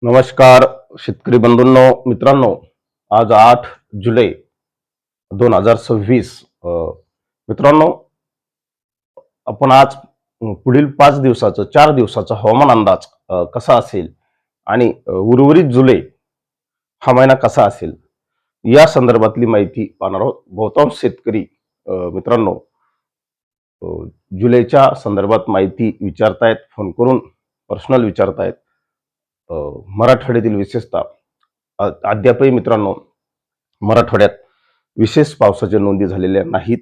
नमस्कार शेतकरी बंधूंनो, मित्रांनो. आज 8 जुलै 2026. मित्रांनो, आपण आज पुढील 5 दिवसाचं 4 दिवसाचा हवामान अंदाज कसा असेल आणि उर्वरित जुलै हा महिना कसा असेल या संदर्भातली माहिती पाहणार आहोत. बहुतांश शेतकरी मित्रांनो जुलैच्या संदर्भात माहिती विचारतायत, फोन करून पर्सनल विचारतायत. मराठवाड्यातील विशेषतः अद्यापही मित्रांनो मराठवाड्यात विशेष पावसाच्या नोंदी झालेल्या नाहीत.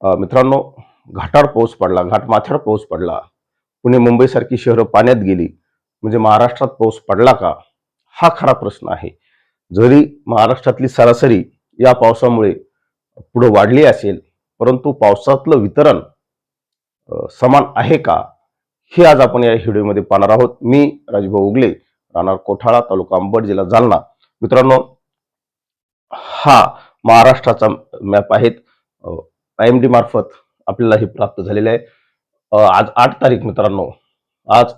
मित्रांनो, घाटाळ पाऊस पडला, घाटमाथ्यावर पाऊस पडला, पुणे मुंबई सारखी शहरं पाण्यात गेली, म्हणजे महाराष्ट्रात पाऊस पडला का, हा खरा प्रश्न आहे. जरी महाराष्ट्रातली सरासरी या पावसामुळे पुढे वाढली असेल, परंतु पावसातलं वितरण समान आहे का, हे आज आपण या व्हिडिओमध्ये पाहणार आहोत. मी राजभाऊ उगले, राहणार कोठाळा, तालुका अंबड, जिल्हा जालना. मित्रांनो, हा महाराष्ट्राचा मॅप आहे. IMD मार्फत आपल्याला हे प्राप्त झालेले आहे. आज 8 तारीख मित्रांनो. आज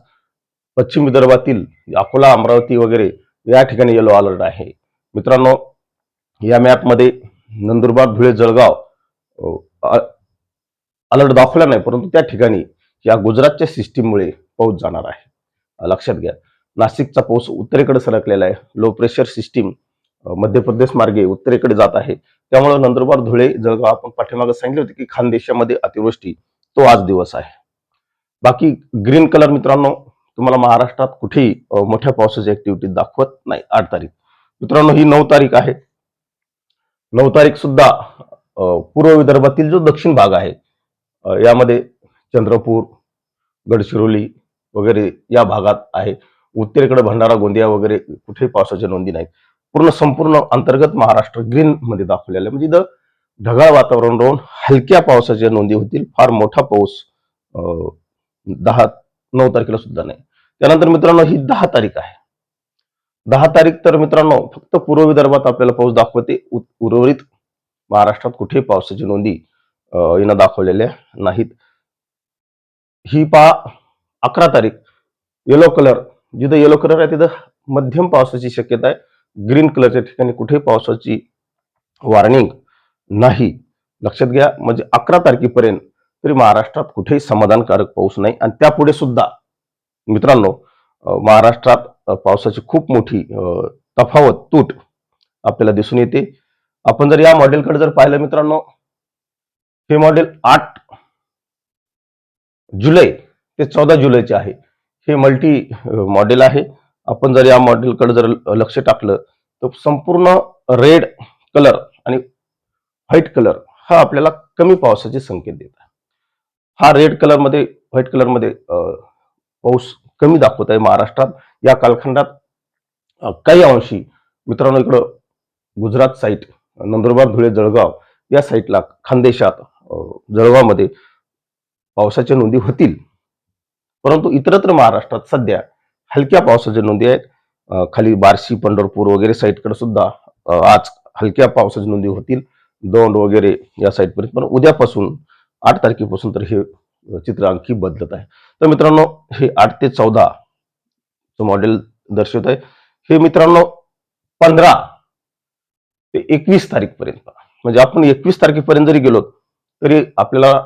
पश्चिम विदर्भातील अकोला, अमरावती वगैरे या ठिकाणी येलो अलर्ट आहे. मित्रांनो, या मॅपमध्ये नंदुरबार, धुळे, जळगाव अलर्ट दाखवला नाही, परंतु त्या ठिकाणी या गुजरातच्या सिस्टीममुळे पाऊस जाणार आहे. लक्षात घ्या. नाशिकचा पाऊस उत्तरेकडे सरकलेला आहे. Low pressure system Madhya Pradesh मार्गे उत्तरेकडे जात आहे. त्यामुळे नंदुरबार, धुळे, जळगाव आपण पाठीमागे सांगितले होते की खानदेशामध्ये अतिवृष्टी, तो आज दिवस आहे. बाकी ग्रीन कलर मित्रांनो तुम्हाला महाराष्ट्रात कुठेही मोठ्या पावसाची ऍक्टिव्हिटी दाखवत नाही. 8 तारीख मित्रांनो, ही 9 तारीख आहे. 9 तारीख सुद्धा पूर्व विदर्भातील जो दक्षिण भाग आहे यामध्ये चंद्रपूर, गडचिरोली वगैरे या भागात आहे. उत्तरेकडे भंडारा, गोंदिया वगैरे कुठेही पावसाच्या नोंदी नाहीत. संपूर्ण अंतर्गत महाराष्ट्र ग्रीन मध्ये दाखवलेलं आहे. म्हणजे इथं ढगाळ वातावरण राहून हलक्या पावसाच्या नोंदी होतील. फार मोठा पाऊस 9 तारखेला सुद्धा नाही. त्यानंतर मित्रांनो, ही 10 तारीख आहे. 10 तारीख तर मित्रांनो फक्त पूर्व विदर्भात आपल्याला पाऊस दाखवते. उर्वरित महाराष्ट्रात कुठेही पावसाची नोंदी येणं दाखवलेल्या नाहीत. ही पहा 11 तारीख, येलो कलर. जिथं येलो कलर आहे तिथं मध्यम पावसाची शक्यता आहे. ग्रीन कलरच्या ठिकाणी कुठेही पावसाची वॉर्निंग नाही. लक्षात घ्या. म्हणजे 11 तारखेपर्यंत तरी महाराष्ट्रात कुठेही समाधानकारक पाऊस नाही. आणि त्यापुढे सुद्धा मित्रांनो महाराष्ट्रात पावसाची खूप मोठी तफावत, तूट आपल्याला दिसून येते. आपण जर या मॉडेलकडे जर पाहिलं मित्रांनो, हे मॉडेल 8 जुलै ते 14 जुलैचे आहे. हे मल्टी मॉडेल आहे. आपण जर या मॉडेलकडे जर लक्ष टाकलं तर संपूर्ण रेड कलर आणि व्हाईट कलर हा आपल्याला कमी पावसाचे संकेत देतात. हा रेड कलर मध्ये, व्हाईट कलर मध्ये पाऊस कमी दाखवत आहे महाराष्ट्रात. या कालखंडात काही अंशी मित्रांनो इकडं गुजरात साईट, नंदुरबार, धुळे, जळगाव या साईटला, खानदेशात जळगावमध्ये पावसाच्या नोंदी होतील. परंतु इतरत्र महाराष्ट्रात सध्या हलक्या पावसाच्या नोंदी आहेत. खाली बार्शी, पंढरपूर वगैरे साईटकडे सुद्धा आज हलक्या पावसाच्या नोंदी होतील. दौंड वगैरे या साईटपर्यंत. पण उद्यापासून 8 तारखेपासून तर हे चित्र आणखी बदलत आहे. तर मित्रांनो, हे 8 ते 14 मॉडेल दर्शवत आहे. हे मित्रांनो 15 ते 21 तारीखपर्यंत, म्हणजे आपण 21 तारखेपर्यंत जरी गेलो तरी आपल्याला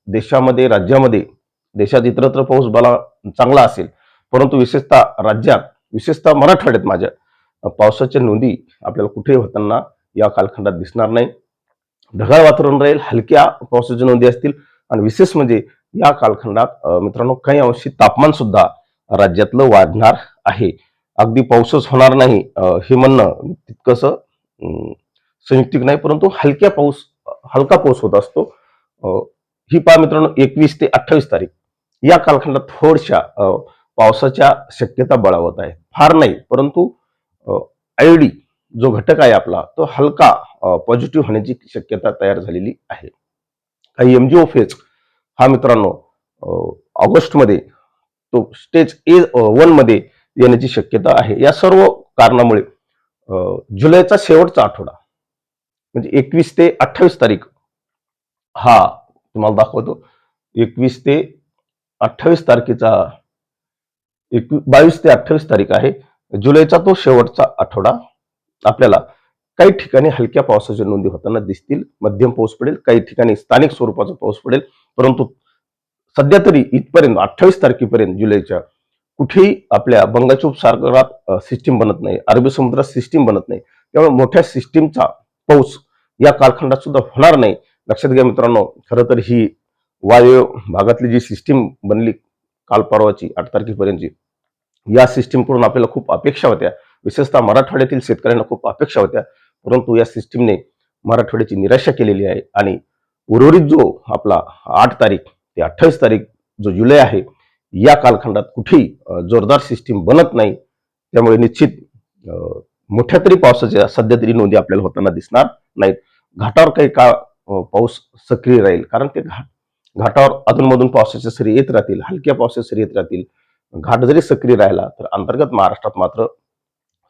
देशामध्ये, राज्यामध्ये, देशात इतरत्र पाऊस बला चांगला असेल, परंतु विशेषतः राज्यात, विशेषतः मराठवाड्यात माझ्या पावसाच्या नोंदी आपल्याला कुठेही होताना या कालखंडात दिसणार नाही. ढगाळ वातावरण राहील, हलक्या पावसाच्या नोंदी असतील. आणि विशेष म्हणजे या कालखंडात मित्रांनो काही अंशी तापमान सुद्धा राज्यातलं वाढणार आहे. अगदी पाऊसच होणार नाही हे म्हणणं तितकंसं संयुक्तिक नाही, परंतु हलका पाऊस होत असतो. ही पहा मित्रांनो 21 ते 28 तारीख या कालखंडात थोडशा पावसाच्या शक्यता बळावत आहे. फार नाही, परंतु आयडी जो घटक आहे आपला तो हलका पॉझिटिव्ह होण्याची शक्यता तयार झालेली आहे. काही MGO फेज हा मित्रांनो ऑगस्टमध्ये तो स्टेज A1 मध्ये येण्याची शक्यता आहे. या सर्व कारणामुळे जुलैचा शेवटचा आठवडा म्हणजे 21 ते 28 तारीख हा तुम्हाला दाखवतो. 21 ते 28 तारखेचा 22 ते 28 तारीख आहे. जुलैचा तो शेवटचा आठवडा आपल्याला काही ठिकाणी हलक्या पावसाच्या नोंदी होताना दिसतील. मध्यम पाऊस पडेल, काही ठिकाणी स्थानिक स्वरूपाचा पाऊस पडेल. परंतु सध्या तरी इथपर्यंत 28 तारखेपर्यंत जुलैच्या कुठेही आपल्या बंगालच्या उपसागरात सिस्टीम बनत नाही, अरबी समुद्रात सिस्टीम बनत नाही. त्यामुळे मोठ्या सिस्टीमचा पाऊस या कालखंडात सुद्धा होणार नाही. लक्षात घ्या मित्रांनो, खरं तर ही वायव्य भागातली जी सिस्टीम बनली काल परवाची 8 तारखेपर्यंतची, या सिस्टीमकडून आपल्याला खूप अपेक्षा होत्या. विशेषतः मराठवाड्यातील शेतकऱ्यांना खूप अपेक्षा होत्या. परंतु या सिस्टीमने मराठवाड्याची निराशा केलेली आहे आणि उर्वरित जो आपला 8 तारीख ते 28 तारीख जो जुलै आहे, या कालखंडात कुठेही जोरदार सिस्टीम बनत नाही. त्यामुळे निश्चित मोठ्या तरी पावसाच्या सध्या तरी नोंदी आपल्याला होताना दिसणार नाहीत. घाटावर काही काळ पाऊस सक्रिय राहील, कारण ते घाटावर अधूनमधून पावसाच्या सरी येत राहतील, हलक्या पावसाच्या सरी येत राहतील. घाट जरी सक्रिय राहिला तर अंतर्गत महाराष्ट्रात मात्र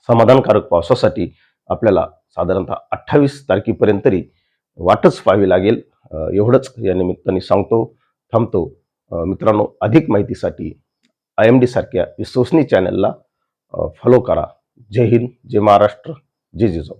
समाधानकारक पावसासाठी आपल्याला साधारणतः 28 तारखेपर्यंत तरी वाटच पाहावी लागेल. एवढंच या निमित्ताने सांगतो, थांबतो. मित्रांनो, अधिक माहितीसाठी IMD सारख्या विश्वसनीय चॅनलला फॉलो करा. जय हिंद, जय महाराष्ट्र, जय जिजाऊ.